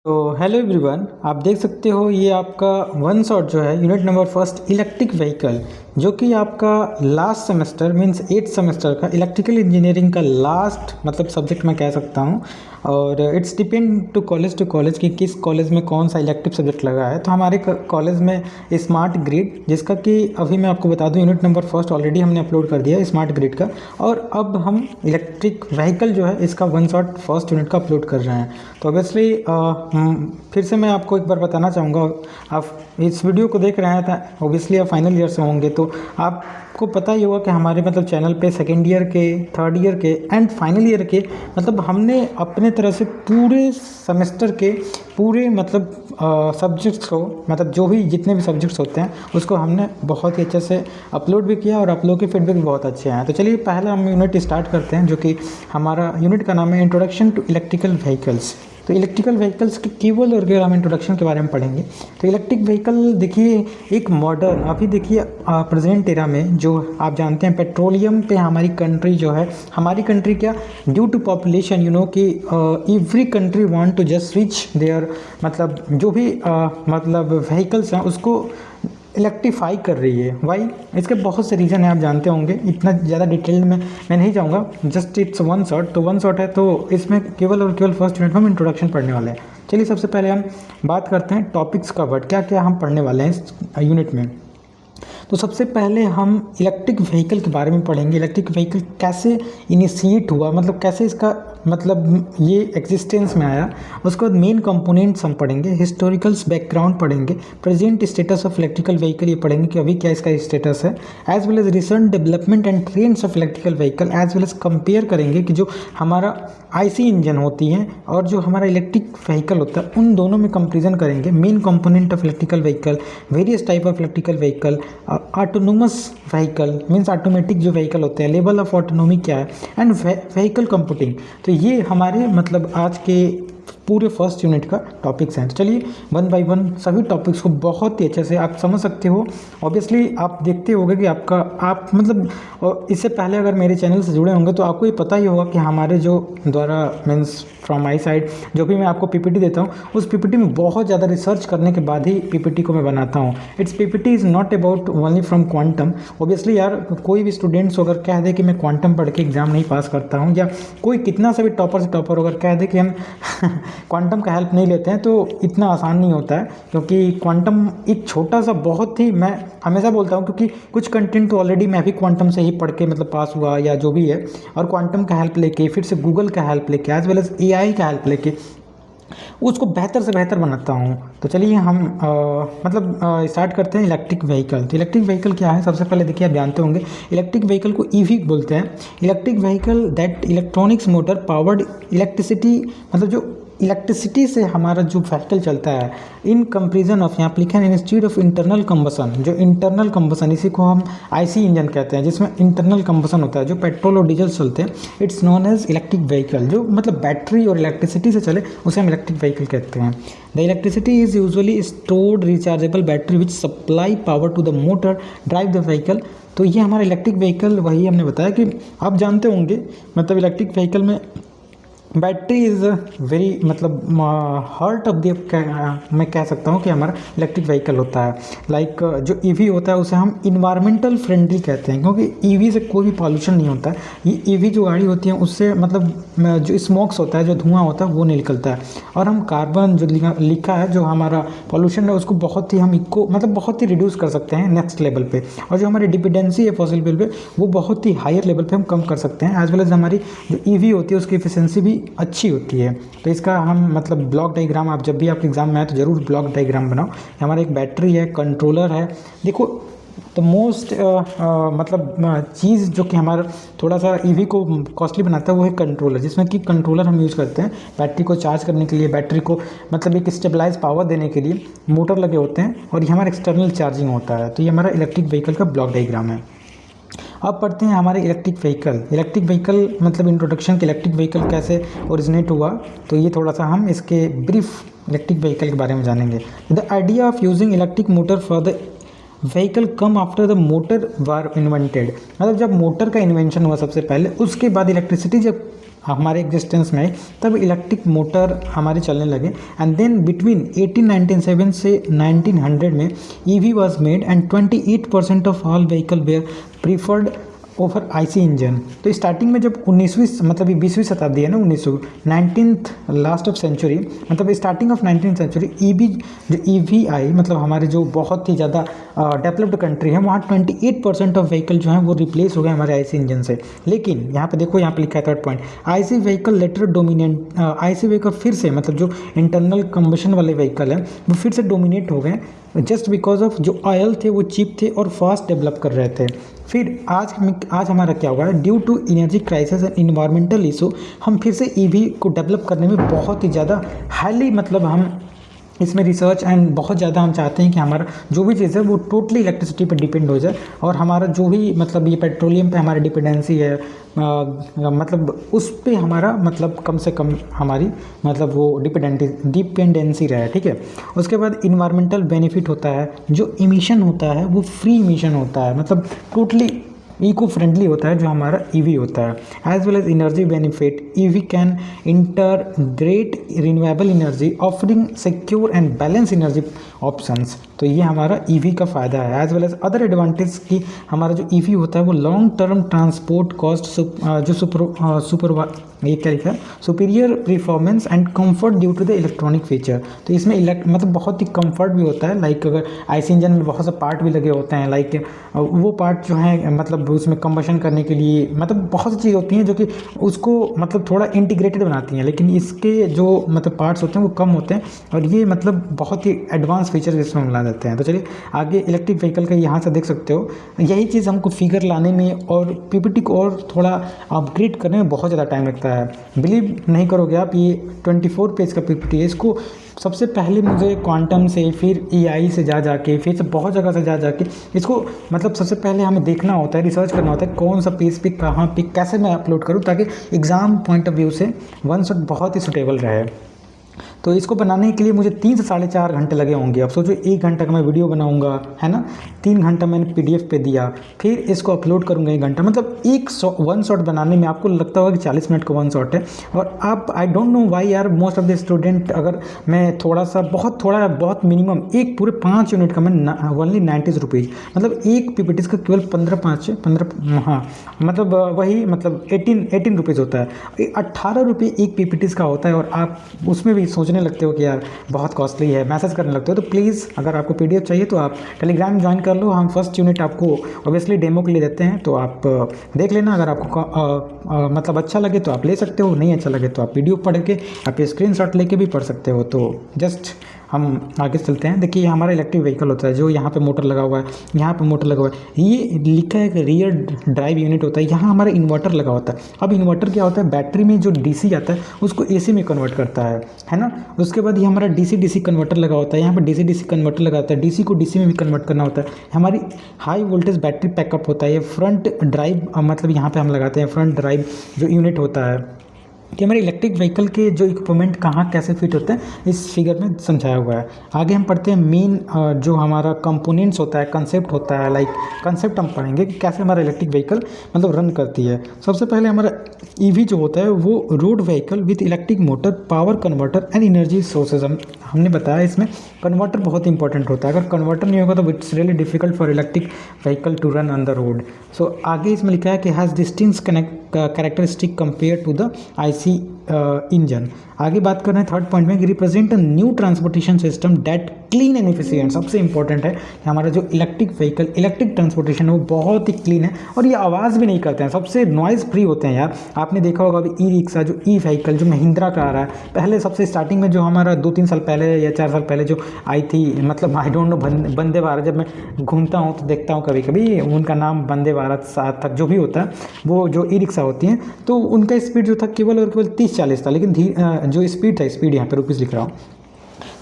तो hello everyone, आप देख सकते हो ये आपका वन शॉट जो है unit number first electric vehicle, जो कि आपका last semester means 8th semester का इलेक्ट्रिकल इंजीनियरिंग का लास्ट मतलब सब्जेक्ट मैं कह सकता हूँ। और इट्स डिपेंड टू कॉलेज कि किस कॉलेज में कौन सा इलेक्टिव सब्जेक्ट लगा है। तो हमारे कॉलेज में स्मार्ट ग्रिड, जिसका कि अभी मैं आपको बता दूं यूनिट नंबर फर्स्ट ऑलरेडी हमने अपलोड कर दिया है स्मार्ट ग्रिड का, और अब हम इलेक्ट्रिक व्हीकल जो है इसका वन शॉट फर्स्ट यूनिट का अपलोड कर रहे हैं। तो ऑब्वियसली फिर से मैं आपको एक बार बताना चाहूँगा, आप इस वीडियो को देख रहे हैं तो ऑब्वियसली आप फाइनल ईयर से होंगे, तो आपको पता ही होगा कि हमारे मतलब चैनल पे सेकेंड ईयर के, थर्ड ईयर के एंड फाइनल ईयर के मतलब हमने अपने तरह से पूरे सेमेस्टर के पूरे मतलब सब्जेक्ट्स को, मतलब जो भी जितने भी सब्जेक्ट्स होते हैं उसको हमने बहुत ही अच्छे से अपलोड भी किया और आप लोगों के फीडबैक भी बहुत अच्छे हैं। तो चलिए पहला हम यूनिट स्टार्ट करते हैं, जो कि हमारा यूनिट का नाम है इंट्रोडक्शन टू इलेक्ट्रिकल व्हीकल्स। तो इलेक्ट्रिकल व्हीकल्स के केवल और केवल हम इंट्रोडक्शन के बारे में पढ़ेंगे। तो इलेक्ट्रिक व्हीकल देखिए एक मॉडर्न, अभी देखिए प्रेजेंट एरा में जो आप जानते हैं पेट्रोलियम पे हमारी कंट्री जो है, हमारी कंट्री क्या due to population you know कि every country want to just switch there मतलब जो भी मतलब व्हीकल्स हैं उसको इलेक्ट्रीफाई कर रही है। वाई? इसके बहुत से रीज़न हैं, आप जानते होंगे, इतना ज़्यादा डिटेल में मैं नहीं जाऊँगा, जस्ट इट्स वन शॉट। तो वन शॉट है तो इसमें केवल और केवल फर्स्ट यूनिट में हम इंट्रोडक्शन पढ़ने वाले हैं। चलिए सबसे पहले हम बात करते हैं टॉपिक्स का वर्ड, क्या क्या हम पढ़ने वाले हैं इस यूनिट में। तो सबसे पहले हम इलेक्ट्रिक व्हीकल के बारे में पढ़ेंगे। इलेक्ट्रिक व्हीकल कैसे इनिशिएट हुआ, मतलब कैसे इसका मतलब ये एग्जिस्टेंस में आया। उसके बाद मेन कंपोनेंट्स हम पढ़ेंगे, हिस्टोरिकल्स बैकग्राउंड पढ़ेंगे, present status of electrical vehicle ये पढ़ेंगे कि अभी क्या इसका स्टेटस है, as well as recent development and trends of electrical vehicle, as well as compare करेंगे कि जो हमारा आईसी इंजन होती हैं और जो हमारा इलेक्ट्रिक व्हीकल होता है उन दोनों में कंपेरिजन करेंगे। Main component of electrical vehicle, various type of electrical vehicle, autonomous vehicle means automatic जो व्हीकल होते हैं, लेवल ऑफ ऑटोनोमी क्या है, एंड व्हीकल कंप्यूटिंग। तो ये हमारे मतलब आज के पूरे फर्स्ट यूनिट का टॉपिक्स हैं। तो चलिए वन बाय वन सभी टॉपिक्स को बहुत ही अच्छे से आप समझ सकते हो। ऑब्वियसली आप देखते होंगे कि आप मतलब इससे पहले अगर मेरे चैनल से जुड़े होंगे तो आपको ये पता ही होगा कि हमारे जो द्वारा मीन्स फ्रॉम माई साइड जो भी मैं आपको पीपीटी देता हूँ उस पीपीटी में बहुत ज़्यादा रिसर्च करने के बाद ही पीपीटी को मैं बनाता हूँ। It's PPT is not about only from quantum. Obviously यार कोई भी स्टूडेंट्स अगर कह दे कि मैं क्वांटम पढ़ के एग्जाम नहीं पास करता हूँ, या कोई कितना सा भी टॉपर से टॉपर अगर कह दे कि हम क्वांटम का हेल्प नहीं लेते हैं, तो इतना आसान नहीं होता है, क्योंकि क्वांटम एक छोटा सा बहुत ही, मैं हमेशा बोलता हूँ क्योंकि कुछ कंटेंट तो ऑलरेडी मैं भी क्वांटम से ही पढ़ के मतलब पास हुआ या जो भी है, और क्वांटम का हेल्प लेके फिर से गूगल का हेल्प लेके एज वेल एज एआई का हेल्प लेके उसको बेहतर से बेहतर बनाता हूँ। तो चलिए हम स्टार्ट करते हैं इलेक्ट्रिक व्हीकल। तो इलेक्ट्रिक व्हीकल क्या है, सबसे पहले देखिए आप जानते होंगे इलेक्ट्रिक व्हीकल को ईवी बोलते हैं। Electric vehicle that electronics motor powered electricity, मतलब जो इलेक्ट्रिसिटी से हमारा जो व्हीकल चलता है, इन कंपेरिजन ऑफ, यहाँ पर लिखा है इंस्टीड ऑफ इंटरनल कंबसन, जो इंटरनल कंबसन इसी को हम आईसी इंजन कहते हैं, जिसमें इंटरनल कंबसन होता है, जो पेट्रोल और डीजल चलते हैं, it's known as electric vehicle. जो मतलब बैटरी और इलेक्ट्रिसिटी से चले उसे हम इलेक्ट्रिक व्हीकल कहते हैं। The electricity is usually stored rechargeable battery which supply power to the motor drive the vehicle. तो ये हमारा इलेक्ट्रिक व्हीकल, वही हमने बताया कि आप जानते होंगे मतलब इलेक्ट्रिक व्हीकल में बैटरी इज़ वेरी मतलब हार्ट ऑफ द, मैं कह सकता हूँ कि हमारा इलेक्ट्रिक व्हीकल होता है। लाइक जो ईवी होता है उसे हम इन्वायरमेंटल फ्रेंडली कहते हैं, क्योंकि ईवी से कोई भी पॉल्यूशन नहीं होता है। ये ईवी जो गाड़ी होती है उससे मतलब जो स्मोक्स होता है, जो धुआं होता है वो नहीं निकलता है, और हम कार्बन जो लिखा है जो हमारा पॉल्यूशन है उसको बहुत ही हम इसको मतलब बहुत ही रिड्यूस कर सकते हैं नेक्स्ट लेवल पे, और जो हमारी डिपेंडेंसी है फॉसिल फ्यूल पे वो बहुत ही हायर लेवल पे हम कम कर सकते हैं। एज वेल एज हमारी जो ईवी होती है उसकी एफिशिएंसी भी अच्छी होती है। तो इसका हम मतलब ब्लॉक डायग्राम, आप जब भी आपके एग्जाम में आए तो ज़रूर ब्लॉक डायग्राम बनाओ। हमारा एक बैटरी है, कंट्रोलर है। देखो तो मोस्ट मतलब चीज़ जो कि हमारा थोड़ा सा ईवी को कॉस्टली बनाता है वो है कंट्रोलर, जिसमें कि कंट्रोलर हम यूज़ करते हैं बैटरी को चार्ज करने के लिए, बैटरी को मतलब एक स्टेबलाइज पावर देने के लिए मोटर लगे होते हैं, और ये हमारा एक्सटर्नल चार्जिंग होता है। तो ये हमारा इलेक्ट्रिक व्हीकल का ब्लॉक डायग्राम है। अब पढ़ते हैं हमारे इलेक्ट्रिक व्हीकल। इलेक्ट्रिक व्हीकल मतलब इंट्रोडक्शन के इलेक्ट्रिक व्हीकल कैसे ओरिजिनेट हुआ, तो ये थोड़ा सा हम इसके ब्रीफ इलेक्ट्रिक व्हीकल के बारे में जानेंगे। The idea of using electric motor for the vehicle come after the motor war invented, मतलब जब मोटर का इन्वेंशन हुआ सबसे पहले, उसके बाद इलेक्ट्रिसिटी जब हमारे एग्जिस्टेंस में आई, तब इलेक्ट्रिक मोटर हमारे चलने लगे। एंड देन बिटवीन 1897 से 1900 में EV was made and 28% of all vehicle were preferred over IC engine. तो स्टार्टिंग में जब 19वीं मतलब ये 20वीं शताब्दी है ना, 19th लास्ट ऑफ सेंचुरी, मतलब starting of 19th century EV जो ईवी आई, मतलब हमारे जो बहुत ही ज़्यादा डेवलप्ड कंट्री है वहाँ 28% ऑफ व्हीकल जो है वो रिप्लेस हो गए हमारे आईसी इंजन से। लेकिन यहाँ पे देखो, यहाँ पे लिखा है third point, IC vehicle later dominate, IC vehicle फिर से मतलब जो इंटरनल कम्बशन वाले व्हीकल हैं वो फिर से डोमिनेट हो गए, जस्ट बिकॉज ऑफ जो ऑयल थे वो चीप थे और फास्ट डेवलप कर रहे थे। फिर आज हमारा क्या हुआ है, due to energy crisis and environmental issue हम फिर से ईवी को डेवलप करने में बहुत ही ज़्यादा हाईली, मतलब हम इसमें रिसर्च एंड बहुत ज़्यादा हम चाहते हैं कि हमारा जो भी चीज़ है वो टोटली इलेक्ट्रिसिटी पर डिपेंड हो जाए, और हमारा जो भी मतलब ये पेट्रोलियम पे हमारी डिपेंडेंसी है मतलब उस पे हमारा मतलब कम से कम हमारी मतलब वो डिपेंडेंसी रहे, ठीक है। उसके बाद इन्वायरमेंटल बेनिफिट होता है, जो इमिशन होता है वो फ्री इमिशन होता है, मतलब टोटली इको फ्रेंडली होता है जो हमारा ईवी होता है। As well as energy benefit, EV can integrate renewable energy offering secure and balance energy options. तो ये हमारा ईवी का फ़ायदा है। As well as other advantage की हमारा जो ईवी होता है वो लॉन्ग टर्म ट्रांसपोर्ट कॉस्ट जो ये क्या लिखा है, superior performance and comfort due to the electronic feature. तो इसमें मतलब बहुत ही कंफर्ट भी होता है, लाइक अगर आईसी इंजन में बहुत से पार्ट भी लगे होते हैं, लाइक वो पार्ट जो है मतलब उसमें कंबशन करने के लिए मतलब बहुत सी चीज़ होती हैं जो कि उसको मतलब थोड़ा इंटीग्रेटेड बनाती हैं, लेकिन इसके जो मतलब पार्ट्स होते हैं वो कम होते हैं, और ये मतलब बहुत ही एडवांस फीचर्स इसमें मिला देते हैं। तो चलिए आगे इलेक्ट्रिक व्हीकल का यहाँ से देख सकते हो, यही चीज़ हमको फिगर लाने में और पीपीटी को और थोड़ा अपग्रेड करने में बहुत ज़्यादा टाइम लगता है। बिलीव नहीं करोगे आप, ये 24 पेज का पीपीटी है, इसको सबसे पहले मुझे क्वांटम से, फिर एआई से जाके फिर से बहुत जगह से जाके इसको मतलब सबसे पहले हमें देखना होता है, रिसर्च करना होता है कौन सा पेज पे कहाँ पे कैसे मैं अपलोड करूँ, ताकि एग्ज़ाम पॉइंट ऑफ व्यू से वन शॉट बहुत ही सुटेबल रहे। तो इसको बनाने के लिए मुझे 3 से 4.5 घंटे लगे होंगे। अब सोचो 1 घंटा का मैं वीडियो बनाऊंगा, है ना, 3 घंटा मैंने पीडीएफ पे दिया, फिर इसको अपलोड करूंगा 1 घंटा, मतलब वन शॉट बनाने में आपको लगता होगा कि 40 मिनट का वन शॉट है। और आप आई डोंट नो वाई यार, मोस्ट ऑफ द स्टूडेंट, अगर मैं बहुत मिनिमम एक पूरे 5 यूनिट का मैं ओनली 90 रुपीज़, मतलब एक पीपीटी का केवल 15 हाँ मतलब वही मतलब 18 रुपीज़ होता है, 18 रुपये एक पीपीटी का होता है, और आप उसमें भी सोचने लगते हो कि यार बहुत कॉस्टली है, मैसेज करने लगते हो। तो प्लीज़ अगर आपको पीडीएफ चाहिए तो आप टेलीग्राम ज्वाइन कर लो, हम फर्स्ट यूनिट आपको ऑब्वियसली डेमो के लिए देते हैं, तो आप देख लेना। अगर आपको मतलब अच्छा लगे तो आप ले सकते हो, नहीं अच्छा लगे तो आप वीडियो पढ़ के आप स्क्रीनशॉट लेके भी पढ़ सकते हो। तो जस्ट हम आगे चलते हैं। देखिए हमारा इलेक्ट्रिक व्हीकल होता है, जो यहाँ पे मोटर लगा हुआ है, यहाँ पे मोटर लगा हुआ है, ये लिखा है कि रियर ड्राइव यूनिट होता है, यहाँ हमारा इन्वर्टर लगा होता है। अब इन्वर्टर क्या होता है, बैटरी में जो डीसी आता है उसको एसी में कन्वर्ट करता है ना। उसके बाद ये हमारा डीसी कन्वर्टर लगा होता है, यहाँ पर डीसी कन्वर्टर लगा होता है, डीसी को डीसी में भी कन्वर्ट करना होता है। हमारी हाई वोल्टेज बैटरी पैकअप होता है, ये फ्रंट ड्राइव मतलब यहाँ पर हम लगाते हैं फ्रंट ड्राइव जो यूनिट होता है, कि हमारे इलेक्ट्रिक व्हीकल के जो इक्विपमेंट कहाँ कैसे फिट होते हैं इस फिगर में समझाया हुआ है। आगे हम पढ़ते हैं मेन जो हमारा कंपोनेंट्स होता है, कंसेप्ट होता है, लाइक कंसेप्ट हम पढ़ेंगे कि कैसे हमारा इलेक्ट्रिक व्हीकल मतलब रन करती है। सबसे पहले हमारा ईवी जो होता है वो road vehicle with electric motor, power converter and energy sources. हमने बताया इसमें कन्वर्टर बहुत इंपॉर्टेंट होता है, अगर कन्वर्टर नहीं होगा तो it's really difficult for electric vehicle to run on the road. So आगे इसमें लिखा है कि has distinctive characteristic compare to the IC engine. आगे बात कर रहे हैं थर्ड पॉइंट में, represent a new transportation system that clean and efficient. सबसे इंपॉर्टेंट है कि हमारा जो इलेक्ट्रिक व्हीकल इलेक्ट्रिक ट्रांसपोर्टेशन है वो बहुत ही क्लीन है, और ये आवाज़ भी नहीं करते हैं, सबसे नॉइज़ फ्री होते हैं यार। आपने देखा होगा अभी ई रिक्शा जो ई व्हीकल जो महिंद्रा का आ रहा है, पहले सबसे स्टार्टिंग में जो हमारा 2-3 साल पहले या 4 साल पहले जो आई थी, मतलब I don't know, Vande Bharat, जब मैं घूमता हूँ तो देखता हूँ कभी कभी उनका नाम वंदे भारत 7 तक जो भी होता है, वो जो ई रिक्शा होती हैं तो उनका स्पीड जो था केवल और केवल 30-40 था, लेकिन जो स्पीड था, स्पीड यहाँ पे रुपीज़ लिख रहा हूँ।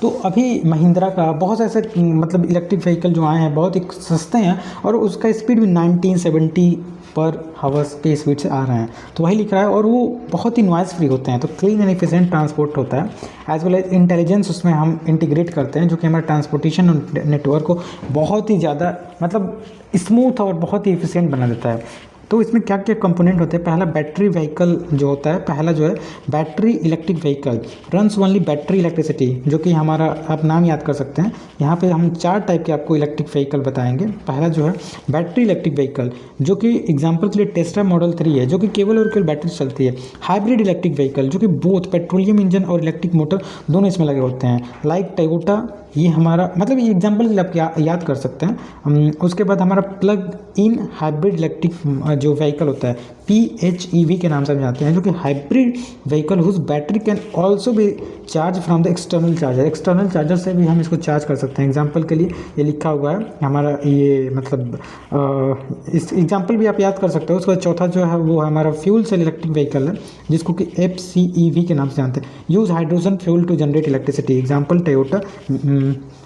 तो अभी महिंद्रा का बहुत से ऐसे मतलब इलेक्ट्रिक व्हीकल जो आए हैं बहुत ही सस्ते हैं, और उसका स्पीड भी 1970 पर हावर्स के स्पीड से आ रहे हैं, तो वही लिख रहा है, और वो बहुत ही नॉइज़ फ्री होते हैं। तो क्लीन एंड एफिशिएंट ट्रांसपोर्ट होता है, एज वेल एज इंटेलिजेंस उसमें हम इंटीग्रेट करते हैं, जो कि हमारे ट्रांसपोर्टेशन नेटवर्क को बहुत ही ज़्यादा मतलब स्मूथ और बहुत ही एफिशिएंट बना देता है। तो इसमें क्या क्या कंपोनेंट होते हैं। पहला बैटरी व्हीकल जो होता है, पहला जो है battery electric vehicle runs only battery electricity, जो कि हमारा आप नाम याद कर सकते हैं। यहाँ पे हम 4 टाइप के आपको इलेक्ट्रिक व्हीकल बताएंगे। पहला जो है बैटरी इलेक्ट्रिक व्हीकल, जो कि एग्जाम्पल के लिए टेस्ला मॉडल 3 है, जो कि केवल और केवल बैटरी से चलती है। हाइब्रिड इलेक्ट्रिक व्हीकल, जो कि बोथ पेट्रोलियम इंजन और इलेक्ट्रिक मोटर दोनों इसमें लगे होते हैं, लाइक टोयोटा। ये हमारा मतलब ये एग्जाम्पल के लिए आप याद कर सकते हैं। उसके बाद हमारा प्लग इन हाइब्रिड इलेक्ट्रिक जो व्हीकल होता है PHEV के नाम से हम जानते हैं, जो कि hybrid vehicle whose battery can also be charge from the external charger. External charger से भी हम इसको चार्ज कर सकते हैं। एग्जाम्पल के लिए ये लिखा हुआ है हमारा, ये मतलब इस एग्जाम्पल भी आप याद कर सकते हो। उसका चौथा जो है वो हमारा फ्यूल सेल इलेक्ट्रिक व्हीकल है, जिसको कि FCEV के नाम से जानते हैं। Use hydrogen fuel to generate electricity, example Toyota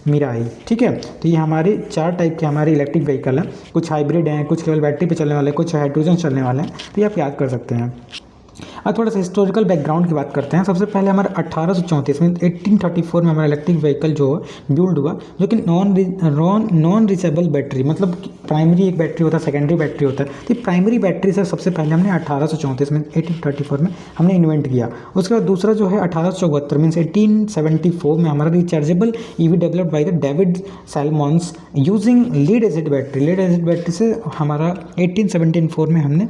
Mirai. ठीक है, तो ये हमारे 4 टाइप के हमारे इलेक्ट्रिक व्हीकल हैं। कुछ हाइब्रिड हैं, कुछ केवल बैटरी पे चलने वाले हैं, कुछ हाइड्रोजन चलने वाले हैं, तो ये आप याद कर सकते हैं। अब थोड़ा सा हिस्टोरिकल बैकग्राउंड की बात करते हैं। सबसे पहले हमारा 1834 में 1834 में हमारा इलेक्ट्रिक व्हीकल जो है बिल्ड हुआ, जो कि नॉन रिचेबल बैटरी, मतलब प्राइमरी एक बैटरी होता है, सेकेंडरी बैटरी होता है। तो प्राइमरी बैटरी से सबसे पहले हमने 1834 में 1834 में हमने इन्वेंट किया। उसके बाद दूसरा जो है 1874 मीन्स 1874 में हमारा rechargeable EV developed by the David Salomons using lead acid battery. Lead acid battery से हमारा 1874 में हमने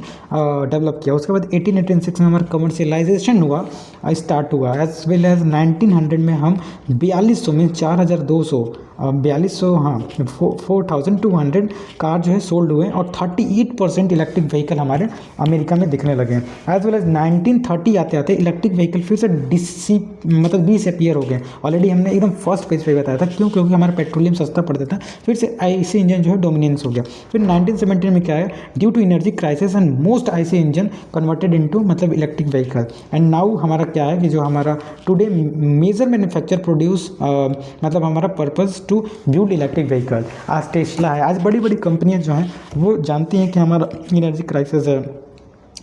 डेवलप किया। उसके बाद 1886 में हमारा कमर्शियलाइजेशन हुआ, स्टार्ट हुआ। एज वेल एज 1900 में हम 4200 में 4200 4200 कार जो है सोल्ड हुए और 38% इलेक्ट्रिक व्हीकल हमारे अमेरिका में दिखने लगे। एज वेल एज 1930 आते आते इलेक्ट्रिक व्हीकल फिर से डिसअपियर हो गए। ऑलरेडी हमने एकदम फर्स्ट पेज पे बताया था, क्योंकि हमारा पेट्रोलियम सस्ता पड़ता था, फिर से IC इंजन जो है डोमिनेंस हो गया। फिर 1917 में क्या है, due to energy crisis and most IC engine converted into मतलब इलेक्ट्रिक व्हीकल। एंड नाउ हमारा क्या है कि जो हमारा टुडे मेजर मैन्युफैक्चर प्रोड्यूस मतलब हमारा purpose to build electric vehicle. आज टेस्ला है, आज बड़ी बड़ी कंपनियां जो हैं वो जानती हैं कि हमारा एनर्जी क्राइसिस है,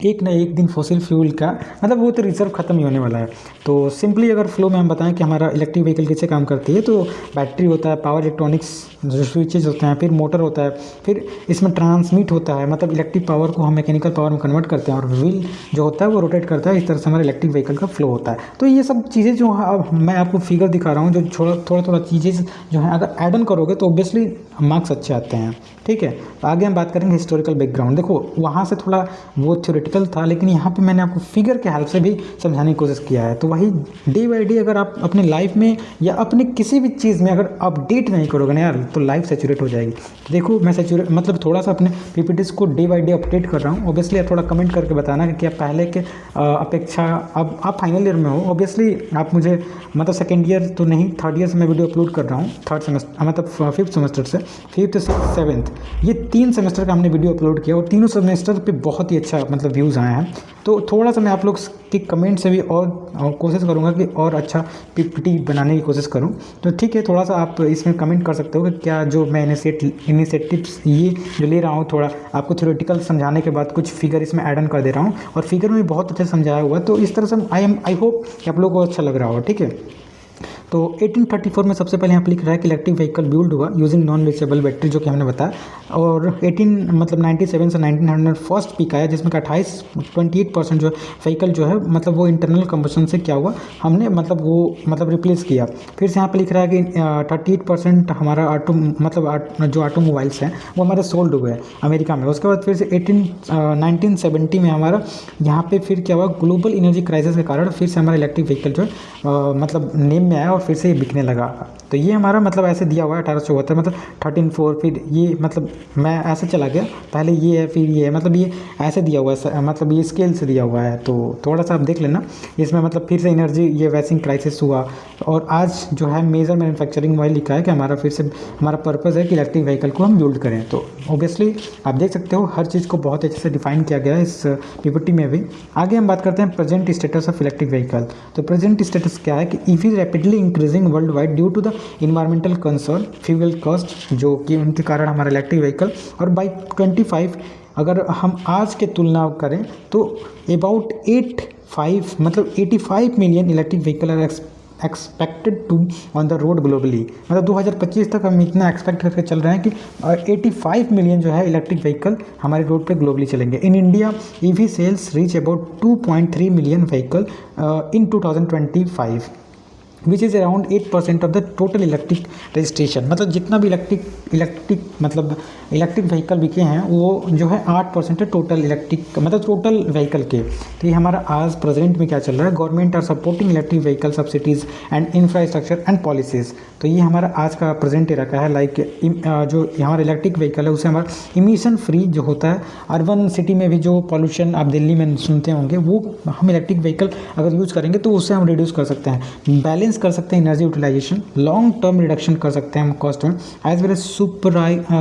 एक ना एक दिन फॉसिल फ्यूल का मतलब वो तो रिजर्व खत्म ही होने वाला है। तो सिंपली अगर फ्लो में हम बताएं कि हमारा इलेक्ट्रिक व्हीकल कैसे काम करती है, तो बैटरी होता है, पावर इलेक्ट्रॉनिक्स जो स्विचेज होते हैं, फिर मोटर होता है, फिर इसमें ट्रांसमिट होता है, मतलब इलेक्ट्रिक पावर को हम मैकेनिकल पावर में कन्वर्ट करते हैं, और व्हील जो होता है वो रोटेट करता है। इस तरह से हमारा इलेक्ट्रिक व्हीकल का फ्लो होता है। तो ये सब चीज़ें जो अब मैं आपको फिगर दिखा रहा हूँ, जो थोड़ा चीज़ें जो हैं अगर एड ऑन करोगे तो ऑब्वियसली मार्क्स अच्छे आते हैं। ठीक है, तो आगे हम बात करेंगे हिस्टोरिकल बैकग्राउंड। देखो वहाँ से थोड़ा वो थ्योरेटिकल था, लेकिन यहाँ पे मैंने आपको फिगर के हेल्प से भी समझाने की कोशिश किया है। तो वही डे बाई डे अगर आप अपनी लाइफ में या अपनी किसी भी चीज़ में अगर अपडेट नहीं करोगे ना यार, तो लाइफ सैचुरेट हो जाएगी। तो देखो मैं सैचुरेट मतलब थोड़ा सा अपने PPTs को डे बाई डे अपडेट कर रहा हूँ। ऑब्वियसली आप थोड़ा कमेंट करके बताना कि क्या पहले के अपेक्षा अब आप फाइनल ईयर में हो। ऑब्वियसली आप मुझे मतलब सेकेंड ईयर तो नहीं, थर्ड ईयर से मैं वीडियो अपलोड कर रहा हूँ, थर्ड सेमेस्टर मतलब 5th सेमेस्टर से, 5th 6th 7th ये 3 सेमेस्टर का हमने वीडियो अपलोड किया और तीनों सेमेस्टर पे बहुत ही अच्छा मतलब व्यूज़ आए हैं। तो थोड़ा सा मैं आप लोग के कमेंट से भी और कोशिश करूँगा कि और अच्छा PPT बनाने की कोशिश करूँ। तो ठीक है, थोड़ा सा आप इसमें कमेंट कर सकते हो कि क्या जो मैं इनिशिएटिव्स ये जो ले रहा हूँ, थोड़ा आपको थ्योरेटिकल समझाने के बाद कुछ फिगर इसमें ऐड ऑन कर दे रहा हूँ, और फिगर में बहुत अच्छा समझाया हुआ है। तो इस तरह से आई होप कि आप लोगों को अच्छा लग रहा हो। ठीक है, तो 1834 में सबसे पहले यहाँ पर लिख रहा है कि इलेक्ट्रिक व्हीकल बिल्ड हुआ यूजिंग नॉन रिचेबल बैटरी, जो कि हमने बताया। और 97 से 1900 फर्स्ट पीक आया, जिसमें 28% जो व्हीकल जो है मतलब वो इंटरनल कंबशन से क्या हुआ, हमने मतलब वो मतलब रिप्लेस किया। फिर से यहाँ पे लिख रहा है कि 38% हमारा जो ऑटोमोबाइल्स हैं वो हमारे सोल्ड हुए हैं अमेरिका में। उसके बाद फिर से 1970 में हमारा यहाँ पे फिर क्या हुआ, ग्लोबल एनर्जी क्राइसिस के कारण फिर से हमारा इलेक्ट्रिक व्हीकल जो है मतलब नेम में आया और फिर से ये बिकने लगा। तो ये हमारा मतलब ऐसे दिया हुआ है 1874 मतलब 13.4, फिर ये मतलब मैं ऐसे चला गया, पहले ये है फिर ये है, मतलब ये ऐसे दिया हुआ है, मतलब ये स्केल से दिया हुआ है। तो थोड़ा सा आप देख लेना इसमें, मतलब फिर से एनर्जी ये वैसिंग क्राइसिस हुआ, और आज जो है मेजर मैन्युफैक्चरिंग वही लिखा है कि हमारा फिर से हमारा पर्पज़ है कि इलेक्ट्रिक व्हीकल को हम बिल्ड करें। तो ऑब्वियसली आप देख सकते हो हर चीज़ को बहुत अच्छे से डिफाइन किया गया है इस PPT में भी। आगे हम बात करते हैं present status of electric vehicle. तो प्रेजेंट स्टेटस क्या है कि EV rapidly increasing worldwide due to the environmental concern, fuel cost, जो कि उनके कारण हमारा इलेक्ट्रिक व्हीकल, और बाई 25 अगर हम आज के तुलना करें तो about 85 million electric vehicle are expected to on the road globally, मतलब 2025 तक हम इतना एक्सपेक्ट करके चल रहे हैं कि 85 मिलियन जो है इलेक्ट्रिक व्हीकल हमारे रोड पे ग्लोबली चलेंगे। In India EV sales reach about 2.3 million vehicle in 2025 which is around 8% of the total electric registration, मतलब जितना भी इलेक्ट्रिक व्हीकल बिके हैं वो जो है 8% है टोटल इलेक्ट्रिक, मतलब टोटल व्हीकल के। तो ये हमारा आज प्रेजेंट में क्या चल रहा है, government are supporting electric vehicle subsidies and infrastructure and policies. तो ये हमारा आज का प्रेजेंट रखा है, लाइक जो हमारा इलेक्ट्रिक व्हीकल है उससे हमारा इमिशन फ्री जो होता है, अर्बन सिटी में भी जो पॉल्यूशन आप दिल्ली में सुनते होंगे वो हम इलेक्ट्रिक व्हीकल अगर यूज़ करेंगे तो उससे हम रिड्यूस कर सकते हैं, बैलेंस कर सकते हैं energy utilization, long term reduction कर सकते हैं हम कॉस्ट में, as well as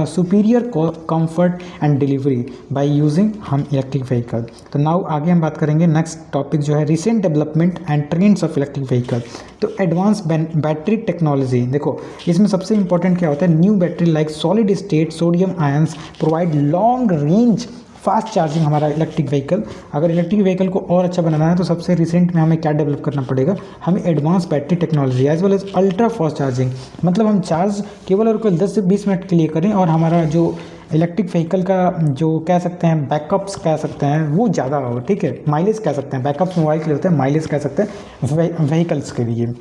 superior comfort and delivery by using हम इलेक्ट्रिक व्हीकल। तो नाउ आगे हम बात करेंगे नेक्स्ट टॉपिक जो है recent development and trends of electric vehicle. तो एडवांस बैटरी टेक्नोलॉजी, देखो इसमें सबसे इंपॉर्टेंट क्या होता है, new battery like solid state sodium ions provide long range fast charging हमारा इलेक्ट्रिक व्हीकल। अगर इलेक्ट्रिक व्हीकल को और अच्छा बनाना है तो सबसे रिसेंट में हमें क्या डेवलप करना पड़ेगा, हमें advance battery technology as well as ultra fast charging, मतलब हम चार्ज केवल और केवल 10 से 20 मिनट के लिए करें और हमारा जो इलेक्ट्रिक व्हीकल का जो कह सकते हैं बैकअप्स कह सकते हैं वो ज़्यादा हो, ठीक है, माइलेज कह सकते हैं, बैकअप्स मोबाइल के लिए होते हैं, माइलेज कह सकते हैं व्हीकल्स के लिए।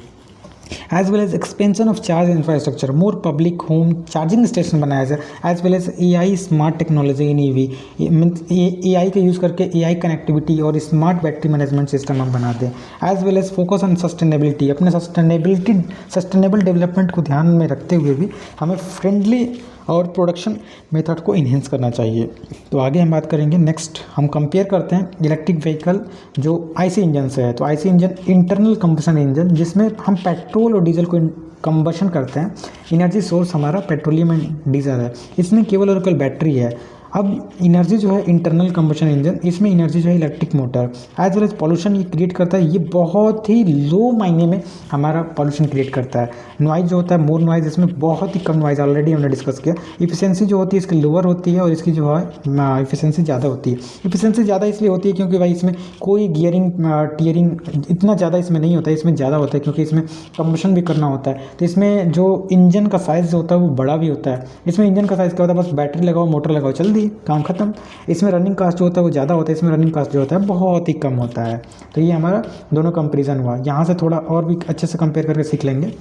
As well as expansion of charge infrastructure, more public home charging station बनाया जाए, as well as AI smart technology in EV, AI का यूज़ करके AI कनेक्टिविटी और स्मार्ट बैटरी मैनेजमेंट सिस्टम हम बना दें। As well as focus on sustainability, अपने sustainable development को ध्यान में रखते हुए भी हमें फ्रेंडली और प्रोडक्शन मेथड को इन्हेंस करना चाहिए। तो आगे हम बात करेंगे, नेक्स्ट हम कंपेयर करते हैं इलेक्ट्रिक व्हीकल जो IC इंजन से है। तो IC engine internal combustion engine जिसमें हम पेट्रोल और डीजल को कंबशन करते हैं, एनर्जी सोर्स हमारा पेट्रोलियम एंड डीजल है, इसमें केवल और केवल बैटरी है। अब एनर्जी जो है इंटरनल कंबशन इंजन, इसमें एनर्जी जो है electric motor, as well as pollution ये क्रिएट करता है, ये बहुत ही लो मायने में हमारा पॉल्यूशन क्रिएट करता है। नॉइज़ जो होता है मोर नॉइज़, इसमें बहुत ही कम नॉइज़ ऑलरेडी हमने डिस्कस किया। इफिशिएंसी जो होती है इसकी लोअर होती है और इसकी जो है इफिशिएंसी ज़्यादा होती है। इफिशिएंसी ज़्यादा इसलिए होती है क्योंकि भाई इसमें कोई गियरिंग टीयरिंग इतना ज़्यादा इसमें नहीं होता है, इसमें ज़्यादा होता है क्योंकि इसमें कंबशन भी करना होता है। तो इसमें जो इंजन का साइज़ जो होता है वो बड़ा भी होता है। इसमें इंजन का साइज़ क्या होता है, बस बैटरी लगाओ मोटर लगाओ चल दी काम खत्म। इसमें रनिंग कास्ट जो होता है वो ज़्यादा होता है, इसमें रनिंग कास्ट जो होता है बहुत ही कम होता है। तो ये हमारा दोनों कंपेरिजन हुआ। यहाँ से थोड़ा और भी अच्छे से कंपेयर करके सीख लेंगे।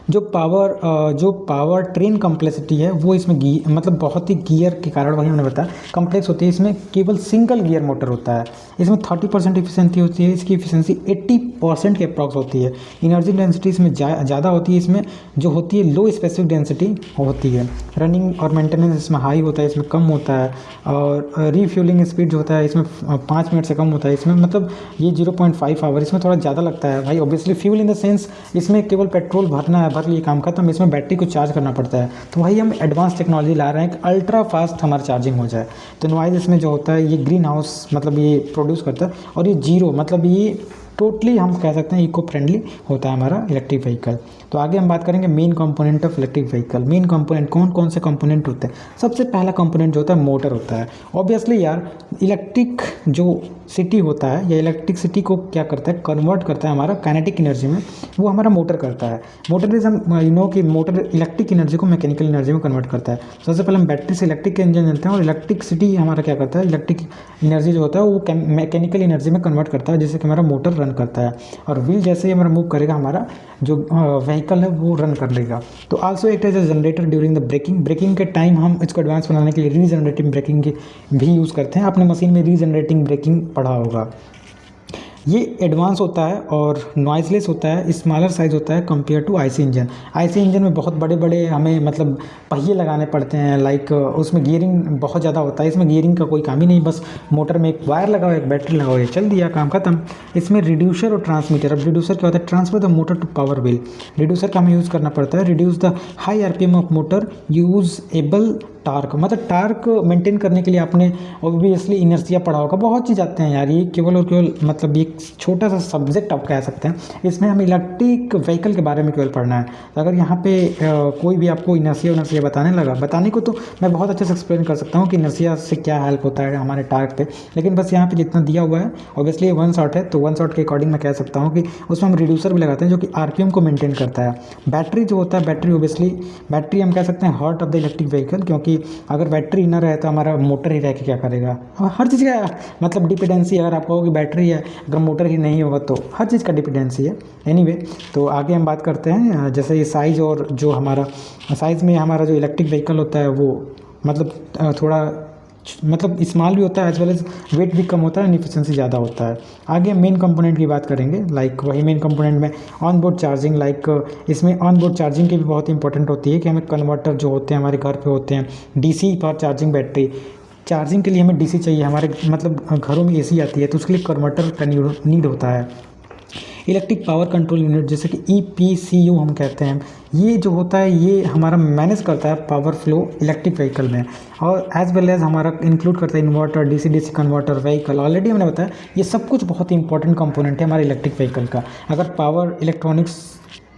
जो पावर ट्रेन कम्प्लेक्सिटी है वो इसमें मतलब बहुत ही गियर के कारण वही हमने बताया कम्प्लेक्स होती है। इसमें केवल सिंगल गियर मोटर होता है, इसमें 30% इफिशिएंसी होती है, इसकी इफिशिएंसी 80% के अप्रॉक्स होती है। एनर्जी डेंसिटी इसमें ज़्यादा होती है, इसमें जो होती है लो स्पेसिफिक डेंसिटी होती है। रनिंग और मेंटेनेंस इसमें हाई होता है, इसमें कम होता है। और रिफ्यूलिंग स्पीड जो होता है इसमें 5 मिनट से कम होता है, इसमें मतलब ये 0.5 आवर, इसमें थोड़ा ज़्यादा लगता है भाई। Obviously fuel in the sense इसमें केवल पेट्रोल भरना है, भर लिए काम खत्म। इसमें बैटरी को चार्ज करना पड़ता है, तो वही हम एडवांस टेक्नोलॉजी ला रहे हैं कि अल्ट्रा फास्ट हमारा चार्जिंग हो जाए। तो नॉइज़ इसमें जो होता है ये ग्रीन हाउस मतलब ये प्रोड्यूस करता है, और ये जीरो मतलब ये टोटली हम कह सकते हैं इको फ्रेंडली होता है हमारा इलेक्ट्रिक व्हीकल। तो आगे हम बात करेंगे main component of electric vehicle. Main component कौन कौन से कंपोनेंट होते हैं? सबसे पहला कंपोनेंट जो होता है मोटर होता है। ऑब्वियसली यार इलेक्ट्रिक जो सिटी होता है या इलेक्ट्रिसिटी को क्या करता है, कन्वर्ट करता है हमारा काइनेटिक एनर्जी में, वो हमारा मोटर करता है। मोटर इज हम कि मोटर इलेक्ट्रिक एनर्जी को मैकेनिकल एनर्जी में कन्वर्ट करता है। सबसे पहले हम बैटरी से इलेक्ट्रिक इंजन जानते हैं, और इलेक्ट्रिसिटी हमारा क्या करता है, इलेक्ट्रिक एनर्जी जो होता है वो मैकेनिकल एनर्जी में कन्वर्ट करता है, जिससे कि हमारा मोटर रन करता है। और व्हील जैसे ही हमारा मूव करेगा हमारा जो व्हीकल है वो रन कर लेगा। तो also act as a generator during the braking के टाइम हम इसको एडवांस बनाने के लिए रीजनरेटिंग ब्रेकिंग की भी यूज़ करते हैं। आपने मशीन में रीजनरेटिंग ब्रेकिंग पढ़ा होगा। ये एडवांस होता है और नॉइजलेस होता है, स्मॉलर साइज़ होता है compare to IC engine. IC engine में बहुत बड़े बड़े हमें मतलब पहिए लगाने पड़ते हैं, लाइक उसमें गियरिंग बहुत ज़्यादा होता है। इसमें गियरिंग का कोई काम ही नहीं, बस मोटर में एक वायर लगाओ, एक बैटरी लगाओ, ये चल दिया काम खत्म। इसमें रिड्यूसर और ट्रांसमीटर। अब रिड्यूसर क्या होता है, transfer the motor to power wheel. Reducer का हमें यूज़ करना पड़ता है, reduce the high RPM of motor usable torque, मतलब टार्क मेंटेन करने के लिए आपने ऑब्वियसली इनर्शिया पढ़ा होगा। बहुत चीज़ आते हैं यार, ये केवल और केवल मतलब एक छोटा सा सब्जेक्ट आप कह सकते हैं। इसमें हम इलेक्ट्रिक व्हीकल के बारे में केवल पढ़ना है। तो अगर यहाँ पे कोई भी आपको इनर्शिया बताने को तो मैं बहुत अच्छे से एक्सप्लेन कर सकता हूँ कि इनर्शिया से क्या हेल्प होता है हमारे टार्क पे, लेकिन बस यहाँ पे जितना दिया हुआ है ऑब्वियसली ये वन शॉट है, तो वन शॉट के अकॉर्डिंग मैं कह सकता हूँ कि उसमें हम रिड्यूसर भी लगाते हैं जो कि आरपीएम को मेंटेन करता है। बैटरी जो होता है, बैटरी ऑब्वियसली बैटरी हम कह सकते हैं heart of the electric vehicle, क्योंकि अगर बैटरी ना रहे तो हमारा मोटर ही रह के क्या करेगा। हर चीज़ का मतलब डिपेंडेंसी, अगर आप कहो कि बैटरी है अगर मोटर ही नहीं होगा तो हर चीज़ का डिपेंडेंसी है। एनीवे, तो आगे हम बात करते हैं जैसे ये साइज़, और जो हमारा साइज़ में हमारा जो इलेक्ट्रिक व्हीकल होता है वो मतलब थोड़ा मतलब स्मॉल भी होता है, एज वेल एज वेट भी कम होता है, एंड इफिशिएंसी ज़्यादा होता है। आगे मेन कंपोनेंट की बात करेंगे, लाइक वही मेन कंपोनेंट में ऑन बोर्ड चार्जिंग, लाइक इसमें ऑन बोर्ड चार्जिंग की भी बहुत इंपॉर्टेंट होती है कि हमें कन्वर्टर जो होते हैं हमारे घर पे होते हैं, DC for charging battery, charging के लिए हमें डीसी चाहिए। हमारे मतलब घरों में एसी आती है तो उसके लिए कन्वर्टर का नीड होता है। इलेक्ट्रिक पावर कंट्रोल यूनिट जैसे कि EPCU हम कहते हैं, ये जो होता है ये हमारा मैनेज करता है पावर फ्लो इलेक्ट्रिक व्हीकल में, और एज वेल एज हमारा इंक्लूड करता है inverter, DC converter, vehicle. Already हमने बताया ये सब कुछ बहुत इंपॉर्टेंट कंपोनेंट है हमारे इलेक्ट्रिक व्हीकल का। अगर पावर इलेक्ट्रॉनिक्स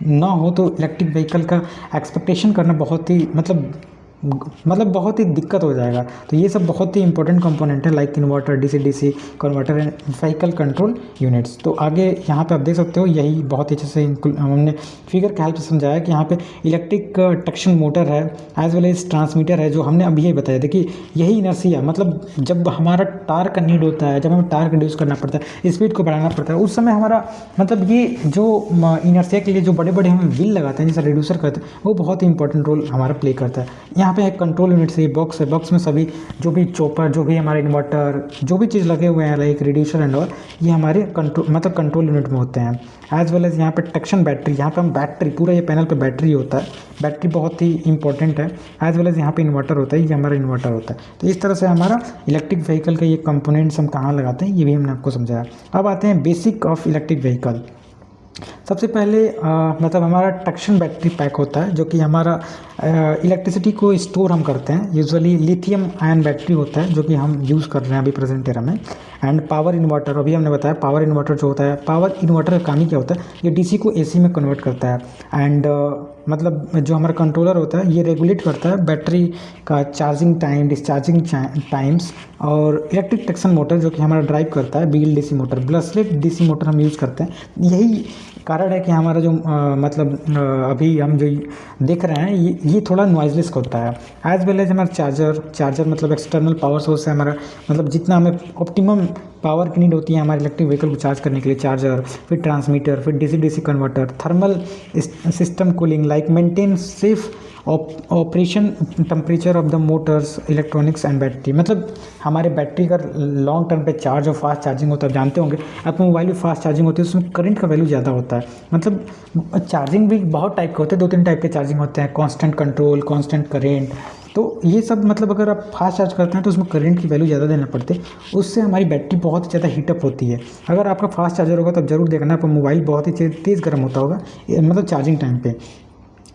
ना हो तो इलेक्ट्रिक व्हीकल का एक्सपेक्टेशन करना बहुत ही मतलब बहुत ही दिक्कत हो जाएगा। तो ये सब बहुत ही इंपॉर्टेंट कंपोनेंट है, like inverter, DC converter and vehicle control units. तो आगे यहाँ पे आप देख सकते हो, यही बहुत ही अच्छे से हमने फिगर के हेल्प से समझाया कि यहाँ पे इलेक्ट्रिक टक्शन मोटर है, एज वेल एज ट्रांसमीटर है, जो हमने अभी यही बताया। देखिए यही इनर्शिया, मतलब जब हमारा टार्क का नीड होता है, जब हमें टार्क रिड्यूस करना पड़ता है, स्पीड को बढ़ाना पड़ता है, उस समय हमारा मतलब ये जो इनर्शिया के लिए जो बड़े बड़े हम व्हील लगाते हैं, जैसे रिड्यूसर करते हैं, वो बहुत ही इंपॉर्टेंट रोल हमारा प्ले करता है। यहाँ पे एक कंट्रोल यूनिट से बॉक्स है, बॉक्स में सभी जो भी चॉपर, जो भी हमारे इन्वर्टर, जो भी चीज़ लगे हुए हैं, लाइक रिड्यूसर एंड ऑल, ये हमारे कंट्रोल यूनिट में होते हैं। एज वेल एज यहाँ पे टक्शन बैटरी, यहाँ पे हम बैटरी, पूरा ये पैनल पे बैटरी होता है, बैटरी बहुत ही इंपॉर्टेंट है। एज वेल एज यहाँ पे इन्वर्टर होता है, ये हमारा इन्वर्टर होता है। तो इस तरह से हमारा इलेक्ट्रिक व्हीकल का ये कंपोनेंट्स हम कहाँ लगाते हैं ये भी हमने आपको समझाया। अब आते हैं बेसिक ऑफ इलेक्ट्रिक व्हीकल। सबसे पहले मतलब हमारा टक्शन बैटरी पैक होता है, जो कि हमारा इलेक्ट्रिसिटी को स्टोर हम करते हैं। यूजुअली लिथियम आयन बैटरी होता है जो कि हम यूज़ कर रहे हैं अभी प्रेजेंट एरा में। एंड पावर इन्वर्टर, अभी हमने बताया पावर इन्वर्टर जो होता है, पावर इन्वर्टर का काम ही क्या होता है, ये DC को AC में कन्वर्ट करता है। एंड मतलब जो हमारा कंट्रोलर होता है ये रेगुलेट करता है बैटरी का चार्जिंग टाइम, डिस्चार्जिंग टाइम्स, और इलेक्ट्रिक टक्शन मोटर जो कि हमारा ड्राइव करता है wheel DC motor, brushless DC motor हम यूज़ करते हैं। यही कारण है कि हमारा जो अभी हम जो देख रहे हैं ये थोड़ा नॉइजलेस होता है। एज वेल एज हमारा चार्जर मतलब एक्सटर्नल पावर सोर्स है हमारा, मतलब जितना हमें ऑप्टिमम पावर की नीड होती है हमारे इलेक्ट्रिक व्हीकल को चार्ज करने के लिए, चार्जर, फिर ट्रांसमीटर, फिर DC converter, thermal system cooling, like maintain safe operation temperature of the Motors, electronics and battery. मतलब हमारे बैटरी का लॉन्ग टर्म पे चार्ज और फास्ट चार्जिंग होता है, आप जानते होंगे आपको मोबाइल में फास्ट चार्जिंग होती है, उसमें करंट का वैल्यू ज़्यादा होता है। मतलब चार्जिंग भी बहुत टाइप के होते हैं, 2-3 टाइप के चार्जिंग होते हैं, कांस्टेंट कंट्रोल, कांस्टेंट करेंट। तो ये सब मतलब अगर आप फास्ट चार्ज करते हैं तो उसमें करंट की वैल्यू ज़्यादा देना पड़ती है, उससे हमारी बैटरी बहुत ज़्यादा हीटअप होती है। अगर आपका फास्ट चार्जर होगा तो ज़रूर देखना आपका मोबाइल बहुत ही तेज़ गर्म होता होगा मतलब चार्जिंग टाइम पे।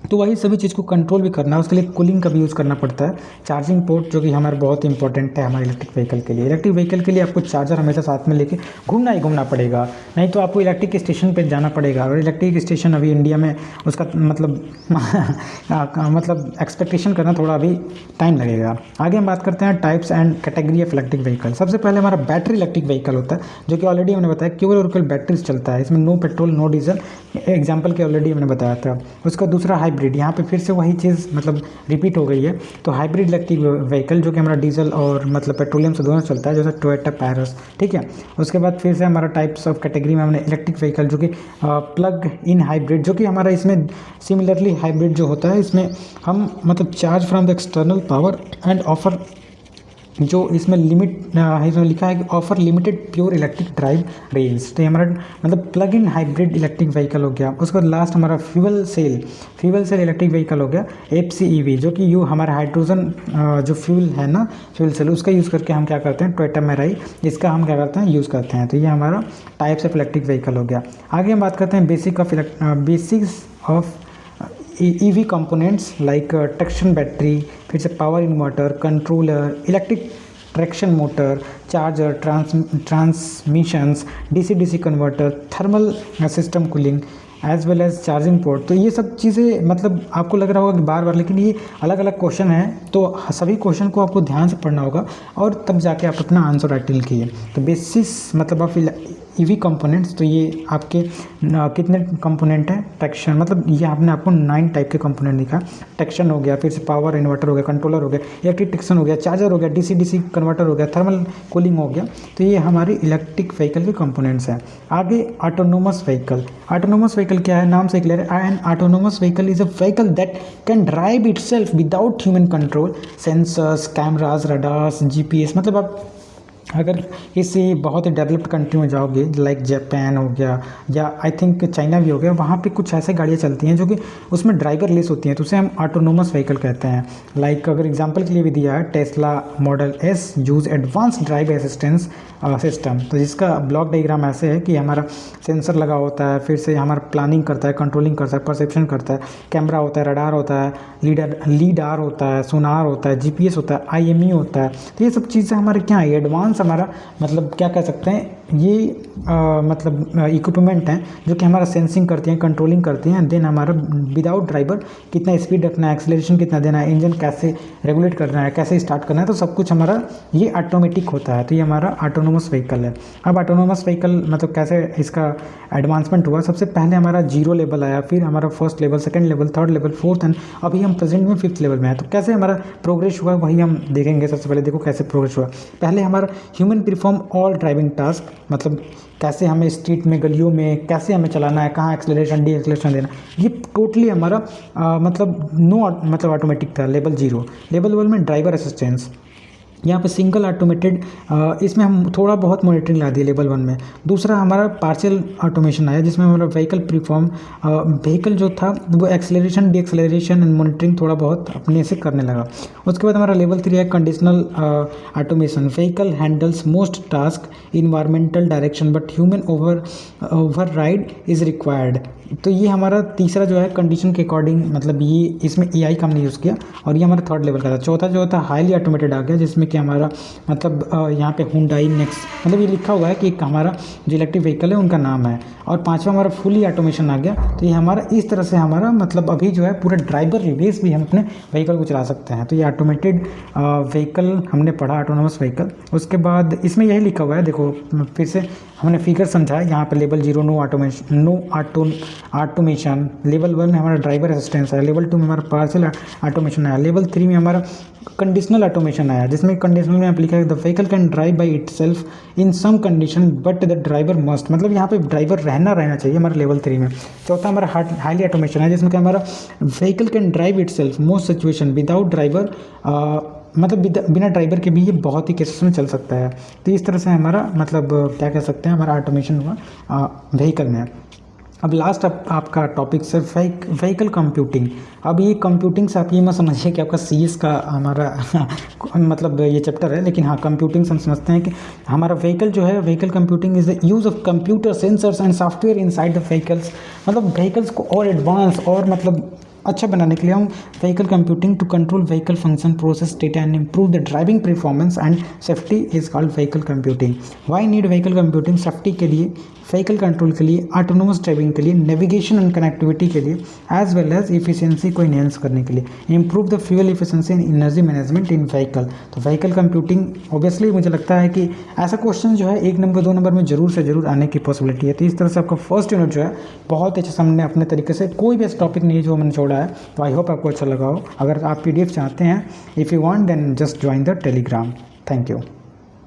तो वही सभी चीज़ को कंट्रोल भी करना है, उसके लिए कूलिंग का भी यूज़ करना पड़ता है। चार्जिंग पोर्ट जो कि हमारे बहुत इंपॉर्टेंट है हमारे इलेक्ट्रिक व्हीकल के लिए। इलेक्ट्रिक व्हीकल के लिए आपको चार्जर हमेशा साथ में लेके घूमना ही घूमना पड़ेगा, नहीं तो आपको इलेक्ट्रिक स्टेशन पे जाना पड़ेगा। और इलेक्ट्रिक स्टेशन अभी इंडिया में उसका मतलब एक्सपेक्टेशन करना थोड़ा अभी टाइम लगेगा। आगे हम बात करते हैं types and category of electric vehicle. सबसे पहले हमारा बैटरी इलेक्ट्रिक व्हीकल होता है, जो कि ऑलरेडी हमने बताया केवल और केवल बैटरी से चलता है, इसमें no petrol no diesel, example के ऑलरेडी हमने बताया था। उसका दूसरा हाइब्रिड, यहाँ पे फिर से वही चीज़ मतलब रिपीट हो गई है। तो हाइब्रिड इलेक्ट्रिक व्हीकल जो कि हमारा डीजल और मतलब पेट्रोलियम से दोनों चलता है, जैसे टोयोटा पैरस, ठीक है। उसके बाद फिर से हमारा टाइप्स ऑफ कैटेगरी में हमने इलेक्ट्रिक व्हीकल जो कि प्लग इन हाइब्रिड, जो कि हमारा इसमें सिमिलरली हाइब्रिड जो होता है इसमें हम मतलब charge from the external power and offer, जो इसमें इसमें लिखा है कि offer limited pure electric drive range. तो ये हमारा मतलब plug in hybrid electric vehicle हो गया। उसके बाद लास्ट हमारा फ्यूल सेल इलेक्ट्रिक व्हीकल हो गया, FCEV, जो कि हमारा हाइड्रोजन जो फ्यूल है ना, फ्यूल सेल, उसका यूज़ करके हम क्या करते हैं, टोयोटा मैराई, इसका हम क्या करते हैं, यूज़ करते हैं। तो ये हमारा टाइप्स ऑफ इलेक्ट्रिक व्हीकल हो गया। आगे हम बात करते हैं basics of EV components like traction battery, फिर से power inverter, controller, electric traction motor, charger, transmissions, DC converter, thermal system cooling as well as charging port. तो ये सब चीज़ें मतलब आपको लग रहा होगा कि बार बार, लेकिन ये अलग अलग क्वेश्चन हैं, तो सभी क्वेश्चन को आपको ध्यान से पढ़ना होगा और तब जाके आप अपना आंसर राइट लिखिए। तो बेसिस मतलब आप ईवी कंपोनेंट्स, तो ये आपके कितने कंपोनेंट हैं? ट्रैक्शन, मतलब ये आपने आपको 9 टाइप के कंपोनेंट दिखा। ट्रैक्शन हो गया, फिर से पावर इन्वर्टर हो गया, कंट्रोलर हो गया, इलेक्ट्रिक ट्रैक्शन हो गया, चार्जर हो गया, डीसी कन्वर्टर हो गया, थर्मल कूलिंग हो गया। तो ये हमारे इलेक्ट्रिक व्हीकल के कंपोनेंट्स हैं। आगे ऑटोनोमस व्हीकल। ऑटोनोमस व्हीकल क्या है? नाम से क्लियर है। N autonomous vehicle is a vehicle that can drive itself without human control. Sensors, cameras, radars, GPS. मतलब आप अगर किसी बहुत ही डेवलप्ड कंट्री में जाओगे, लाइक जापान हो गया या आई थिंक चाइना भी हो गया, वहाँ पे कुछ ऐसे गाड़ियाँ चलती हैं जो कि उसमें ड्राइवर लेस होती हैं, तो उसे हम ऑटोनोमस व्हीकल कहते हैं। लाइक अगर एग्जांपल के लिए भी दिया है, Tesla model S use advance drive assistance system. तो जिसका ब्लॉक डायग्राम ऐसे है कि हमारा सेंसर लगा होता है, फिर से हमारा प्लानिंग करता है, कंट्रोलिंग करता है, परसेप्शन करता है, कैमरा होता है, रडार होता है, लीडार होता है, सोनार होता है, जीपीएस होता है, आईएमई होता है। तो ये सब चीज़ें हमारे क्या है? एडवांस हमारा मतलब क्या कह सकते हैं, ये मतलब इक्विपमेंट हैं जो कि हमारा सेंसिंग करती हैं, कंट्रोलिंग करती हैं। देन हमारा विदाउट ड्राइवर कितना स्पीड रखना है, एक्सेलरेशन कितना देना है, इंजन कैसे रेगुलेट करना है, कैसे स्टार्ट करना है, तो सब कुछ हमारा ये ऑटोमेटिक होता है। तो ये हमारा ऑटोनोमस व्हीकल है। अब ऑटोनोमस व्हीकल मतलब कैसे इसका एडवांसमेंट हुआ? सबसे पहले हमारा 0 लेवल आया, फिर हमारा first level, second level, third level, fourth, and अभी हम प्रेजेंट में 5th लेवल में है। तो कैसे हमारा प्रोग्रेस हुआ वही हम देखेंगे। सबसे पहले देखो कैसे प्रोग्रेस हुआ। पहले हमारा human perform all driving task, मतलब कैसे हमें स्ट्रीट में, गलियों में कैसे हमें चलाना है, कहाँ एक्सेलरेशन डी एक्सेलरेशन देना, ये टोटली हमारा मतलब ऑटोमेटिक था। लेवल 0। लेवल 1 में ड्राइवर असिस्टेंस, यहाँ पे सिंगल ऑटोमेटेड, इसमें हम थोड़ा बहुत मॉनिटरिंग ला दिए लेवल 1 में। दूसरा हमारा पार्शियल ऑटोमेशन आया, जिसमें हमारा व्हीकल जो था वो acceleration D acceleration and monitoring थोड़ा बहुत अपने से करने लगा। उसके बाद हमारा लेवल 3 है conditional automation. Vehicle handles most task environmental direction but human override is required. तो ये हमारा तीसरा जो है कंडीशन के अकॉर्डिंग, मतलब ये इसमें एआई का हमने यूज़ किया और ये हमारा 3rd लेवल का था। चौथा जो था हाईली ऑटोमेटेड आ गया, जिसमें कि हमारा मतलब यहाँ पे हुंडई नेक्स्ट, मतलब ये लिखा हुआ है कि हमारा जो इलेक्ट्रिक व्हीकल है उनका नाम है। और 5वां हमारा फुली ऑटोमेशन आ गया। तो ये हमारा इस तरह से हमारा मतलब अभी जो है पूरा ड्राइवर लेस भी हम अपने व्हीकल को चला सकते हैं। तो ये ऑटोमेटेड व्हीकल हमने पढ़ा, ऑटोनोमस व्हीकल। उसके बाद इसमें यही लिखा हुआ है, देखो फिर से हमने फिगर समझा है। यहाँ पे लेवल 0 नो ऑटोमेशन, लेवल 1 में हमारा ड्राइवर असिस्टेंस है, लेवल 2 में हमारा पार्शियल ऑटोमेशन आया, लेवल 3 में हमारा कंडीशनल ऑटोमेशन आया, जिसमें कंडीशनल में आप लिखा है the vehicle can drive by itself in some condition but the driver must, मतलब यहाँ पे ड्राइवर रहना चाहिए हमारे लेवल 3 में। चौथा हमारा हाईली ऑटोमेशन है, जिसमें कि हमारा vehicle can drive itself most situation without driver, मतलब बिना ड्राइवर के भी ये बहुत ही केसेस में चल सकता है। तो इस तरह से हमारा मतलब क्या कह सकते हैं, हमारा ऑटोमेशन हुआ व्हीकल में। अब लास्ट आपका टॉपिक है व्हीकल कंप्यूटिंग। अब ये कंप्यूटिंग से आप ये मत समझिए कि आपका सीएस का हमारा मतलब ये चैप्टर है, लेकिन हाँ कंप्यूटिंग से हम समझते हैं कि हमारा व्हीकल जो है, vehicle computing is the use of computer sensors and software inside the vehicles. मतलब व्हीकल्स को और एडवांस और मतलब अच्छा बनाने के लिए हम vehicle computing to control vehicle function, process data and improve the driving performance and safety is called vehicle computing. Why need vehicle computing? Safety के लिए, व्हीकल कंट्रोल के लिए, ऑटोनोमस ड्राइविंग के लिए, नेविगेशन एंड कनेक्टिविटी के लिए, as well as efficiency को enhance करने के लिए, improve the fuel efficiency and energy management in vehicle. तो व्हीकल कंप्यूटिंग ऑब्वियसली मुझे लगता है कि ऐसा क्वेश्चन जो है 1 नंबर 2 नंबर में जरूर से जरूर आने की पॉसिबिलिटी है। तो इस तरह से आपका फर्स्ट यूनिट जो है बहुत अच्छे सामने अपने तरीके से, कोई भी ऐसा टॉपिक नहीं है जो मैंने छोड़ा है। तो आई होप आपको अच्छा लगा हो। अगर आप PDF चाहते हैं, if you want then just join the Telegram. Thank you.